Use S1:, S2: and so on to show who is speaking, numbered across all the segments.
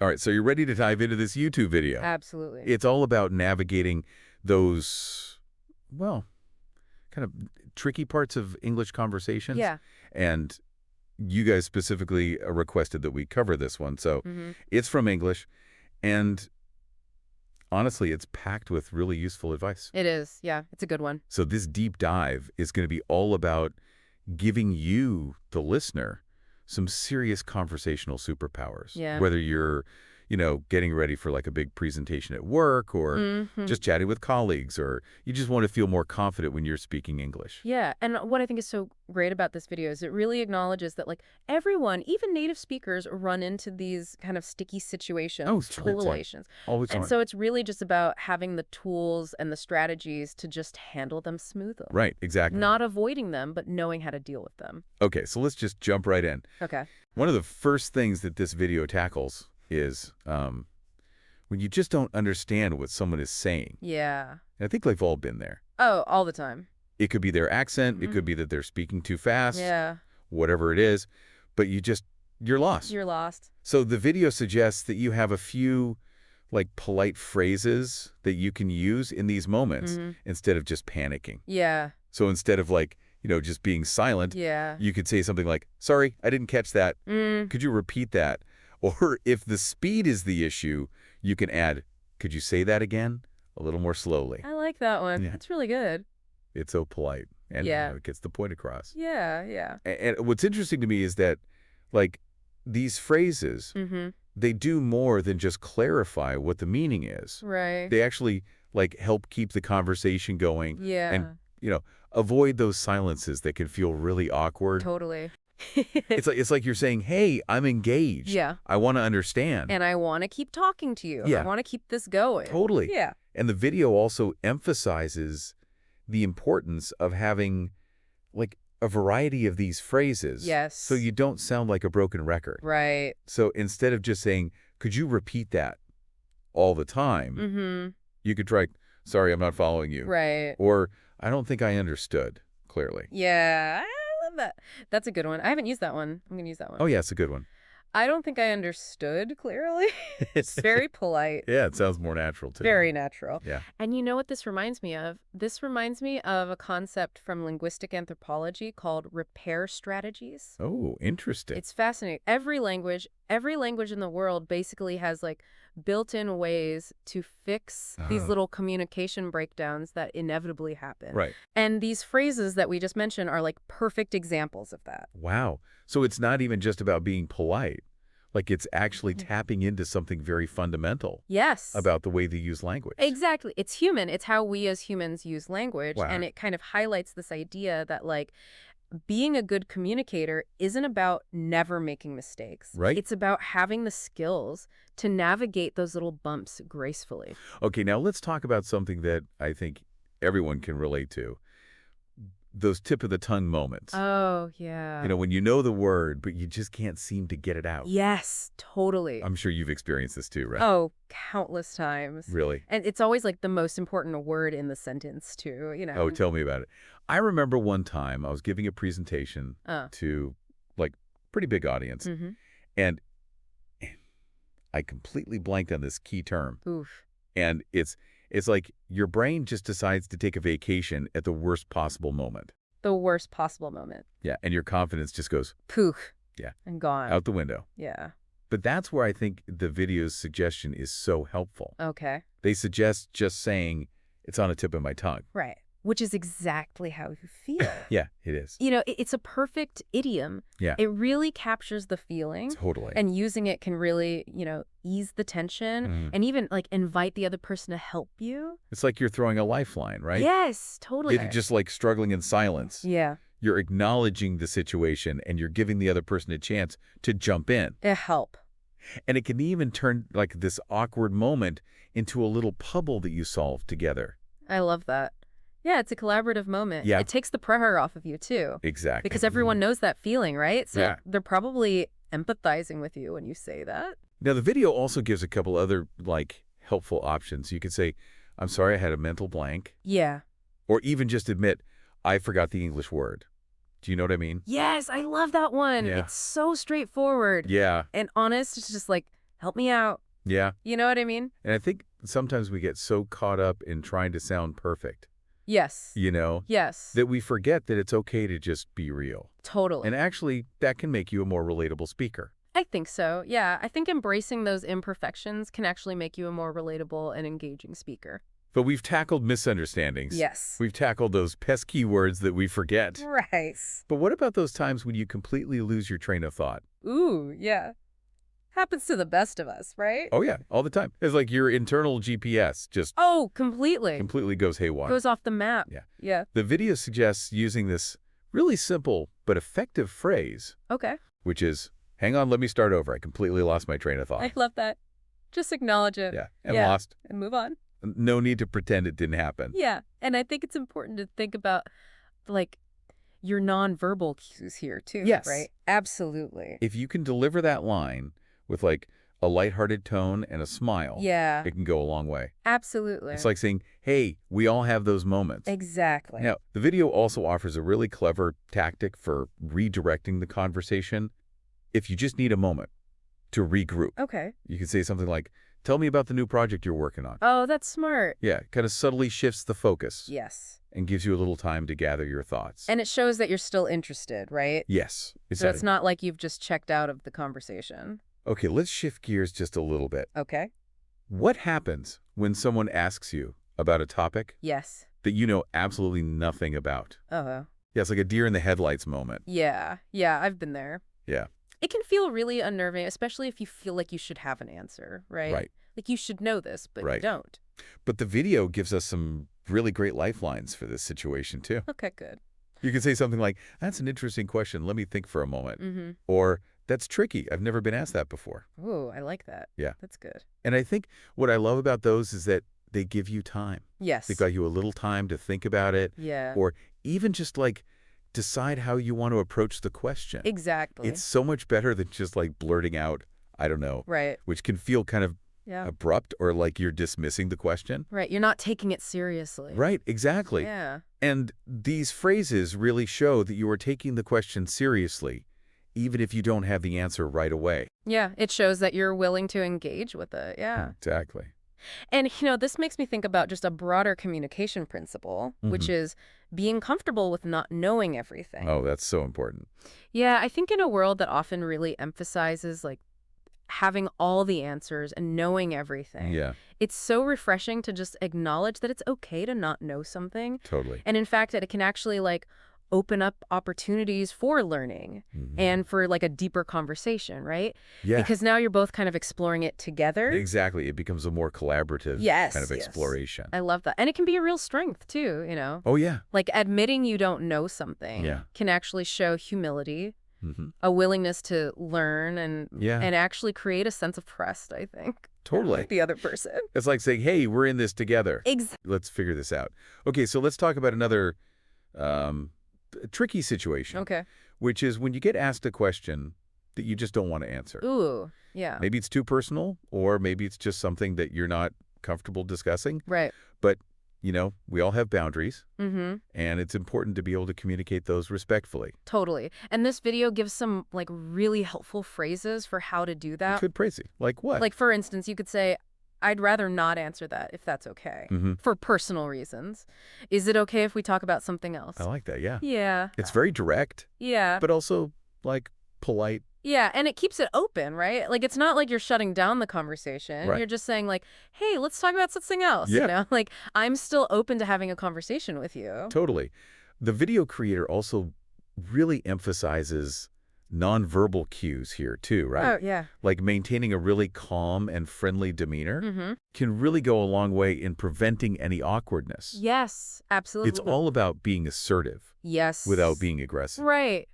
S1: All right, so you're ready to dive into this YouTube video.
S2: Absolutely.
S1: It's all about navigating those, well, kind of tricky parts of English conversations.
S2: Yeah.
S1: And you guys specifically requested that we cover this one. So it's from English, and honestly, it's packed with really useful advice.
S2: It is. Yeah, it's a good one.
S1: So this deep dive is going to be all about giving you, the listener, some serious conversational superpowers.
S2: Yeah.
S1: Whether you're, getting ready for like a big presentation at work or just chatting with colleagues, or you just want to feel more confident when you're speaking English.
S2: Yeah. And what I think is so great about this video is it really acknowledges that like everyone, even native speakers, run into these kind of sticky situations, situations.
S1: Always.
S2: And so it's really just about having the tools and the strategies to just handle them smoothly.
S1: Right, exactly.
S2: Not avoiding them, but knowing how to deal with them.
S1: Okay, so let's just jump right in.
S2: Okay.
S1: One of the first things that this video tackles is when you just don't understand what someone is saying.
S2: Yeah.
S1: And I think they've all been there.
S2: Oh, all the time.
S1: It could be their accent. It could be that they're speaking too fast.
S2: Yeah.
S1: Whatever it is. But you're lost.
S2: You're lost.
S1: So the video suggests that you have a few polite phrases that you can use in these moments instead of just panicking.
S2: Yeah.
S1: So instead of just being silent, you could say something like, sorry, I didn't catch that. Could you repeat that? Or if the speed is the issue, you can add, could you say that again? A little more slowly.
S2: I like that one.
S1: Yeah.
S2: That's really good.
S1: It's so polite. And it gets the point across.
S2: Yeah, yeah.
S1: And what's interesting to me is that, these phrases, they do more than just clarify what the meaning is.
S2: Right.
S1: They actually, help keep the conversation going.
S2: Yeah.
S1: And, avoid those silences that can feel really awkward.
S2: Totally.
S1: It's like you're saying, hey, I'm engaged.
S2: Yeah.
S1: I want to understand.
S2: And I want to keep talking to you.
S1: Yeah.
S2: I want to keep this going.
S1: Totally.
S2: Yeah.
S1: And the video also emphasizes the importance of having, a variety of these phrases.
S2: Yes.
S1: So you don't sound like a broken record.
S2: Right.
S1: So instead of just saying, could you repeat that all the time? You could try, sorry, I'm not following you.
S2: Right.
S1: Or, I don't think I understood clearly.
S2: Yeah. I love that. That's a good one. I haven't used that one. I'm going to use that one.
S1: Oh, yeah, it's a good one.
S2: I don't think I understood clearly. It's very polite.
S1: Yeah, it sounds more natural, too.
S2: Very natural.
S1: Yeah.
S2: And you know what this reminds me of? This reminds me of a concept from linguistic anthropology called repair strategies.
S1: Oh, interesting.
S2: It's fascinating. Every language in the world basically has built-in ways to fix these little communication breakdowns that inevitably happen.
S1: Right.
S2: And these phrases that we just mentioned are perfect examples of that.
S1: Wow. So it's not even just about being polite. It's actually tapping into something very fundamental.
S2: Yes.
S1: About the way they use language.
S2: Exactly. It's human. It's how we as humans use language.
S1: Wow.
S2: And it kind of highlights this idea that being a good communicator isn't about never making mistakes.
S1: Right.
S2: It's about having the skills to navigate those little bumps gracefully.
S1: Okay, now let's talk about something that I think everyone can relate to. Those tip-of-the-tongue moments.
S2: Oh, yeah.
S1: When you know the word, but you just can't seem to get it out.
S2: Yes, totally.
S1: I'm sure you've experienced this too, right?
S2: Oh, countless times.
S1: Really?
S2: And it's always the most important word in the sentence, too,
S1: Oh, tell me about it. I remember one time I was giving a presentation to, pretty big audience, and I completely blanked on this key term.
S2: Oof.
S1: And it's like your brain just decides to take a vacation at the worst possible moment.
S2: The worst possible moment.
S1: Yeah, and your confidence just goes
S2: poof.
S1: Yeah.
S2: And gone.
S1: Out the window.
S2: Yeah.
S1: But that's where I think the video's suggestion is so helpful.
S2: Okay.
S1: They suggest just saying, it's on the tip of my tongue.
S2: Right. Which is exactly how you feel.
S1: Yeah, it is.
S2: It's a perfect idiom.
S1: Yeah.
S2: It really captures the feeling.
S1: Totally.
S2: And using it can really, ease the tension and even invite the other person to help you.
S1: It's like you're throwing a lifeline, right?
S2: Yes, totally.
S1: It's just like struggling in silence.
S2: Yeah.
S1: You're acknowledging the situation and you're giving the other person a chance to jump in.
S2: To help.
S1: And it can even turn this awkward moment into a little puzzle that you solve together.
S2: I love that. Yeah, it's a collaborative moment.
S1: Yeah.
S2: It takes the pressure off of you, too.
S1: Exactly.
S2: Because everyone knows that feeling, right? So
S1: Yeah.
S2: they're probably empathizing with you when you say that.
S1: Now, the video also gives a couple other, helpful options. You could say, I'm sorry, I had a mental blank.
S2: Yeah.
S1: Or even just admit, I forgot the English word. Do you know what I mean?
S2: Yes, I love that one.
S1: Yeah.
S2: It's so straightforward.
S1: Yeah.
S2: And honest, it's just help me out.
S1: Yeah.
S2: You know what I mean?
S1: And I think sometimes we get so caught up in trying to sound perfect,
S2: Yes. Yes.
S1: that we forget that it's okay to just be real.
S2: Totally.
S1: And actually, that can make you a more relatable speaker.
S2: I think so. Yeah. I think embracing those imperfections can actually make you a more relatable and engaging speaker.
S1: But we've tackled misunderstandings.
S2: Yes.
S1: We've tackled those pesky words that we forget.
S2: Right.
S1: But what about those times when you completely lose your train of thought?
S2: Ooh, yeah. Happens to the best of us, right?
S1: Oh, yeah, all the time. It's like your internal GPS just
S2: completely
S1: goes haywire.
S2: goes off the map. Yeah.
S1: The video suggests using this really simple but effective phrase,
S2: Okay.
S1: which is, hang on, let me start over. I completely lost my train of thought.
S2: I love that. Just acknowledge it.
S1: Yeah, and lost.
S2: And move on.
S1: No need to pretend it didn't happen.
S2: Yeah. And I think it's important to think about, like, your nonverbal cues here, too.
S1: Yes.
S2: Right? Absolutely.
S1: If you can deliver that line with, like, a lighthearted tone and a smile, it can go a long way.
S2: Absolutely.
S1: It's like saying, hey, we all have those moments.
S2: Exactly.
S1: Now, the video also offers a really clever tactic for redirecting the conversation. If you just need a moment to regroup,
S2: Okay.
S1: you can say something like, tell me about the new project you're working on.
S2: Oh, that's smart.
S1: Yeah, kind of subtly shifts the focus.
S2: Yes.
S1: And gives you a little time to gather your thoughts.
S2: And it shows that you're still interested, right?
S1: Yes.
S2: So it's not like you've just checked out of the conversation.
S1: Okay, let's shift gears just a little bit.
S2: Okay.
S1: What happens when someone asks you about a topic
S2: Yes.
S1: that you know absolutely nothing about?
S2: Uh-huh.
S1: Yeah, it's like a deer in the headlights moment.
S2: Yeah. Yeah, I've been there.
S1: Yeah.
S2: It can feel really unnerving, especially if you feel like you should have an answer, right?
S1: Right.
S2: Like you should know this, but you don't.
S1: But the video gives us some really great lifelines for this situation, too.
S2: Okay, good.
S1: You can say something like, that's an interesting question. Let me think for a moment.
S2: Mm-hmm.
S1: Or, that's tricky. I've never been asked that before.
S2: Ooh, I like that.
S1: Yeah.
S2: That's good.
S1: And I think what I love about those is that they give you time.
S2: Yes.
S1: They got you a little time to think about it.
S2: Yeah.
S1: Or even just like decide how you want to approach the question.
S2: Exactly.
S1: It's so much better than just like blurting out, I don't know.
S2: Right.
S1: Which can feel kind of abrupt or like you're dismissing the question.
S2: Right. You're not taking it seriously.
S1: Right. Exactly.
S2: Yeah.
S1: And these phrases really show that you are taking the question seriously, even if you don't have the answer right away.
S2: Yeah. It shows that you're willing to engage with it. Yeah.
S1: Exactly.
S2: And, this makes me think about just a broader communication principle, which is being comfortable with not knowing everything.
S1: Oh, that's so important.
S2: Yeah. I think in a world that often really emphasizes, like, having all the answers and knowing everything.
S1: Yeah.
S2: It's so refreshing to just acknowledge that it's okay to not know something.
S1: Totally.
S2: And in fact, that it can actually like open up opportunities for learning and for like a deeper conversation, right?
S1: Yeah.
S2: Because now you're both kind of exploring it together.
S1: Exactly. It becomes a more collaborative kind of exploration.
S2: I love that. And it can be a real strength too,
S1: Oh, yeah.
S2: Like admitting you don't know something can actually show humility. A willingness to learn and actually create a sense of trust, I think.
S1: Totally.
S2: With the other person.
S1: It's like saying, hey, we're in this together.
S2: Exactly.
S1: Let's figure this out. Okay, so let's talk about another tricky situation.
S2: Okay.
S1: Which is when you get asked a question that you just don't want to answer.
S2: Ooh, yeah.
S1: Maybe it's too personal, or maybe it's just something that you're not comfortable discussing.
S2: Right.
S1: But, we all have boundaries,
S2: and
S1: it's important to be able to communicate those respectfully.
S2: Totally. And this video gives some, like, really helpful phrases for how to do that.
S1: Good phrasing. Like what?
S2: Like, for instance, you could say, I'd rather not answer that if that's okay, for personal reasons. Is it okay if we talk about something else?
S1: I like that, yeah.
S2: Yeah.
S1: It's very direct.
S2: Yeah.
S1: But also, like, polite.
S2: Yeah, and it keeps it open, right? Like, it's not like you're shutting down the conversation.
S1: Right.
S2: You're just saying, like, hey, let's talk about something else, Like, I'm still open to having a conversation with you.
S1: Totally. The video creator also really emphasizes nonverbal cues here, too, right?
S2: Oh, yeah.
S1: Like maintaining a really calm and friendly demeanor can really go a long way in preventing any awkwardness.
S2: Yes, absolutely.
S1: It's all about being assertive.
S2: Yes.
S1: Without being aggressive.
S2: Right.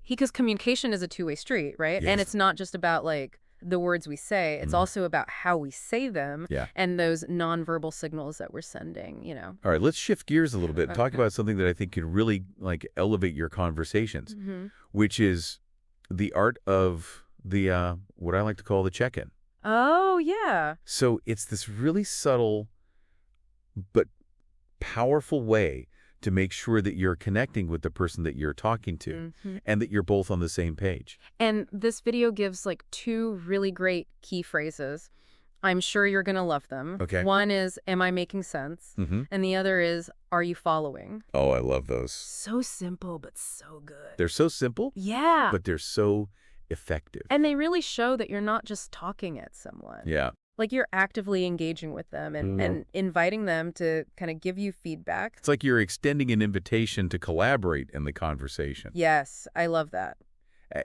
S2: Because communication is a two-way street, right?
S1: Yes.
S2: And it's not just about, like, the words we say. It's also about how we say them and those nonverbal signals that we're sending,
S1: All right, let's shift gears a little bit and talk about something that I think can really, like, elevate your conversations, which is the art of the, what I like to call the check-in.
S2: Oh, yeah.
S1: So it's this really subtle but powerful way to make sure that you're connecting with the person that you're talking to and that you're both on the same page.
S2: And this video gives like 2 really great key phrases. I'm sure you're going to love them.
S1: Okay.
S2: One is, am I making sense? And the other is, are you following?
S1: Oh, I love those.
S2: So simple, but so good.
S1: They're so simple,
S2: Yeah.
S1: but they're so effective.
S2: And they really show that you're not just talking at someone.
S1: Yeah.
S2: Like you're actively engaging with them and inviting them to kind of give you feedback.
S1: It's like you're extending an invitation to collaborate in the conversation.
S2: Yes, I love that.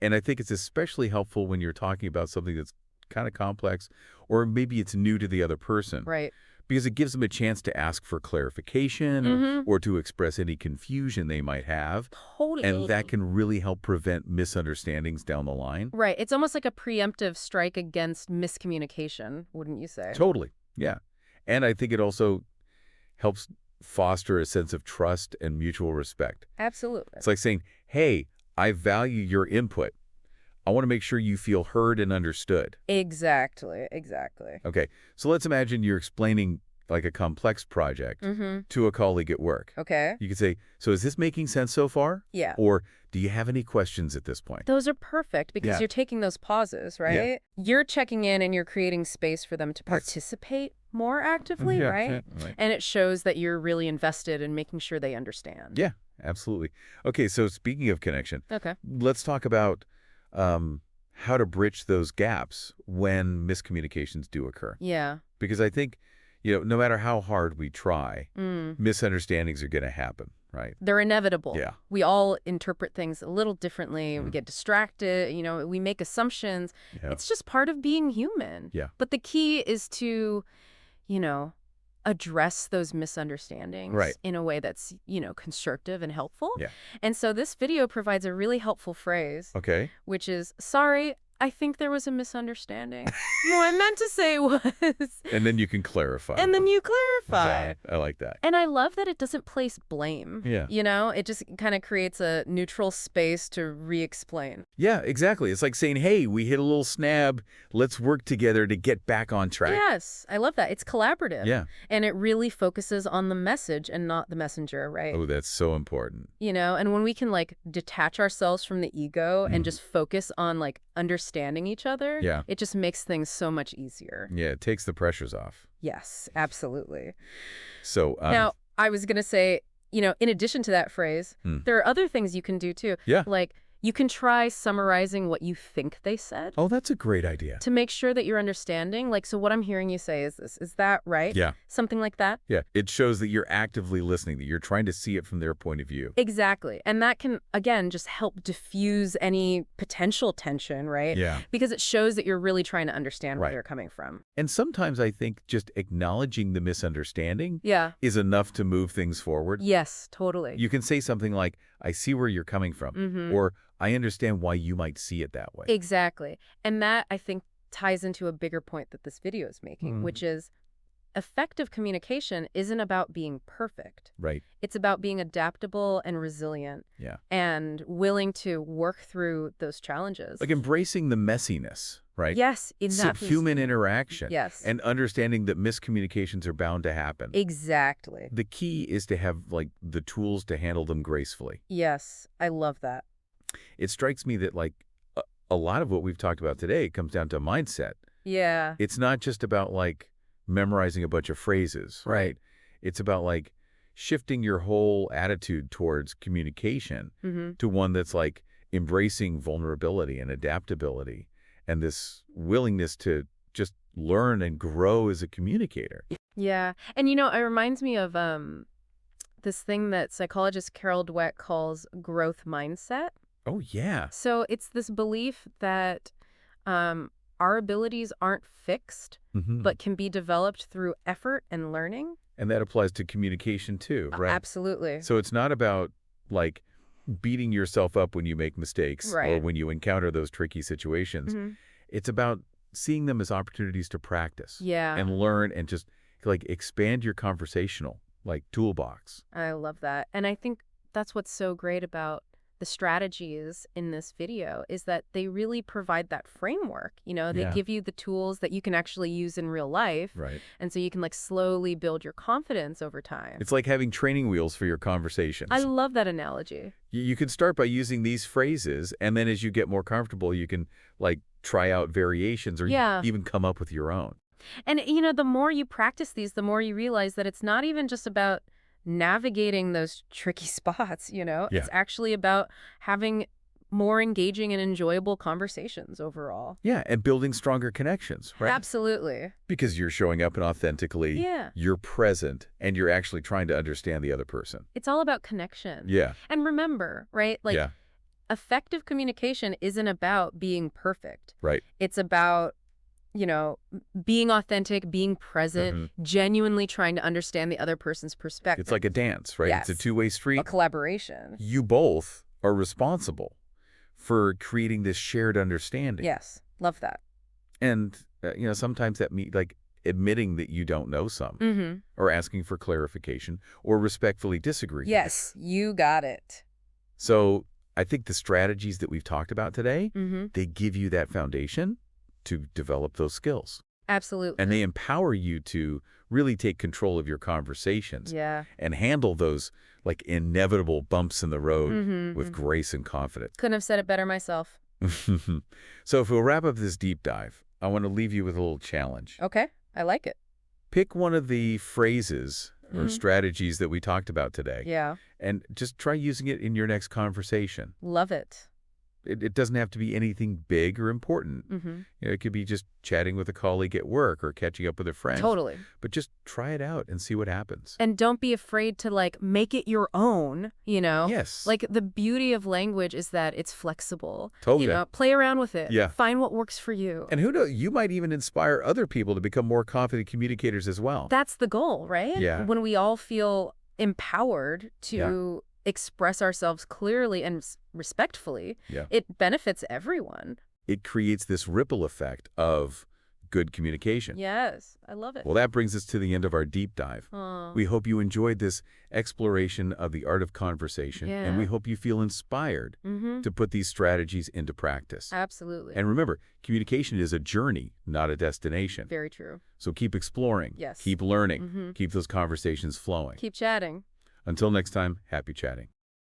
S1: And I think it's especially helpful when you're talking about something that's kind of complex, or maybe it's new to the other person.
S2: Right.
S1: Because it gives them a chance to ask for clarification or to express any confusion they might have.
S2: Totally.
S1: And that can really help prevent misunderstandings down the line.
S2: Right. It's almost like a preemptive strike against miscommunication, wouldn't you say?
S1: Totally. Yeah. And I think it also helps foster a sense of trust and mutual respect.
S2: Absolutely.
S1: It's like saying, hey, I value your input. I want to make sure you feel heard and understood.
S2: Exactly. Exactly.
S1: Okay. So let's imagine you're explaining like a complex project to a colleague at work.
S2: Okay.
S1: You could say, so is this making sense so far?
S2: Yeah.
S1: Or do you have any questions at this point?
S2: Those are perfect because you're taking those pauses, right?
S1: Yeah.
S2: You're checking in and you're creating space for them to participate more actively, right?
S1: Right.
S2: And it shows that you're really invested in making sure they understand.
S1: Yeah, absolutely. Okay, so speaking of connection, let's talk about how to bridge those gaps when miscommunications do occur.
S2: Yeah.
S1: Because I think, no matter how hard we try, misunderstandings are going to happen, right?
S2: They're inevitable.
S1: Yeah.
S2: We all interpret things a little differently. We get distracted. We make assumptions.
S1: Yeah.
S2: It's just part of being human.
S1: Yeah.
S2: But the key is to, address those misunderstandings in a way that's, constructive and helpful.
S1: Yeah.
S2: And so this video provides a really helpful phrase,
S1: Okay.
S2: which is, sorry, I think there was a misunderstanding. What I meant to say was...
S1: And then you can clarify.
S2: And then you clarify.
S1: Yeah, I like that.
S2: And I love that it doesn't place blame.
S1: Yeah.
S2: It just kind of creates a neutral space to re-explain.
S1: Yeah, exactly. It's like saying, hey, we hit a little snag. Let's work together to get back on track.
S2: Yes, I love that. It's collaborative.
S1: Yeah.
S2: And it really focuses on the message and not the messenger, right?
S1: Oh, that's so important.
S2: And when we can detach ourselves from the ego and just focus on understanding each other, it just makes things so much easier.
S1: Yeah, it takes the pressures off.
S2: Yes, absolutely.
S1: So
S2: now, I was going to say, in addition to that phrase, there are other things you can do too.
S1: Yeah.
S2: Like you can try summarizing what you think they said.
S1: Oh, that's a great idea.
S2: To make sure that you're understanding. So what I'm hearing you say is this. Is that right?
S1: Yeah.
S2: Something like that?
S1: Yeah. It shows that you're actively listening, that you're trying to see it from their point of view.
S2: Exactly. And that can, again, just help diffuse any potential tension, right?
S1: Yeah.
S2: Because it shows that you're really trying to understand where they're coming from.
S1: And sometimes I think just acknowledging the misunderstanding is enough to move things forward.
S2: Yes, totally.
S1: You can say something like, I see where you're coming from, or I understand why you might see it that way.
S2: Exactly. And that, I think, ties into a bigger point that this video is making, which is effective communication isn't about being perfect.
S1: Right.
S2: It's about being adaptable and resilient.
S1: Yeah.
S2: And willing to work through those challenges.
S1: Like embracing the messiness, right?
S2: Yes. In that
S1: human interaction.
S2: Yes.
S1: And understanding that miscommunications are bound to happen.
S2: Exactly.
S1: The key is to have the tools to handle them gracefully.
S2: Yes. I love that.
S1: It strikes me that a lot of what we've talked about today comes down to mindset.
S2: Yeah.
S1: It's not just about memorizing a bunch of phrases, right? It's about shifting your whole attitude towards communication to one that's embracing vulnerability and adaptability and this willingness to just learn and grow as a communicator.
S2: Yeah. And it reminds me of this thing that psychologist Carol Dweck calls growth mindset.
S1: Oh, yeah.
S2: So it's this belief that our abilities aren't fixed, but can be developed through effort and learning.
S1: And that applies to communication too, right?
S2: Absolutely.
S1: So it's not about beating yourself up when you make mistakes or when you encounter those tricky situations. It's about seeing them as opportunities to practice and learn and just expand your conversational toolbox.
S2: I love that. And I think that's what's so great about the strategies in this video is that they really provide that framework. They give you the tools that you can actually use in real life.
S1: Right.
S2: And so you can slowly build your confidence over time.
S1: It's like having training wheels for your conversations.
S2: I love that analogy.
S1: You can start by using these phrases, and then as you get more comfortable, you can try out variations or even come up with your own.
S2: And, the more you practice these, the more you realize that it's not even just about navigating those tricky spots, It's actually about having more engaging and enjoyable conversations overall.
S1: Yeah, and building stronger connections, right?
S2: Absolutely.
S1: Because you're showing up and authentically, you're present, and you're actually trying to understand the other person.
S2: It's all about connection.
S1: Yeah.
S2: And remember, right, effective communication isn't about being perfect.
S1: Right.
S2: It's about being authentic, being present, genuinely trying to understand the other person's perspective.
S1: It's like a dance, right?
S2: Yes.
S1: It's a two-way street.
S2: A collaboration.
S1: You both are responsible for creating this shared understanding.
S2: Yes. Love that.
S1: And, sometimes that means admitting that you don't know some or asking for clarification or respectfully disagreeing.
S2: Yes, you got it.
S1: So I think the strategies that we've talked about today, they give you that foundation to develop those skills.
S2: Absolutely.
S1: And they empower you to really take control of your conversations and handle those inevitable bumps in the road with grace and confidence.
S2: Couldn't have said it better myself.
S1: So if we'll wrap up this deep dive, I want to leave you with a little challenge.
S2: Okay, I like it.
S1: Pick one of the phrases or strategies that we talked about today.
S2: Yeah.
S1: And just try using it in your next conversation.
S2: Love it.
S1: It doesn't have to be anything big or important. It could be just chatting with a colleague at work or catching up with a friend.
S2: Totally.
S1: But just try it out and see what happens.
S2: And don't be afraid to make it your own,
S1: Yes.
S2: The beauty of language is that it's flexible.
S1: Totally.
S2: Play around with it.
S1: Yeah.
S2: Find what works for you.
S1: And who knows, you might even inspire other people to become more confident communicators as well.
S2: That's the goal, right?
S1: Yeah.
S2: When we all feel empowered to express ourselves clearly and respectfully, it benefits everyone.
S1: It creates this ripple effect of good communication.
S2: Yes, I love it.
S1: Well, that brings us to the end of our deep dive. We hope you enjoyed this exploration of the art of conversation, and we hope you feel inspired to put these strategies into practice.
S2: Absolutely.
S1: And remember, communication is a journey, not a destination.
S2: Very true.
S1: So keep exploring, keep learning, keep those conversations flowing.
S2: Keep chatting.
S1: Until next time, happy chatting.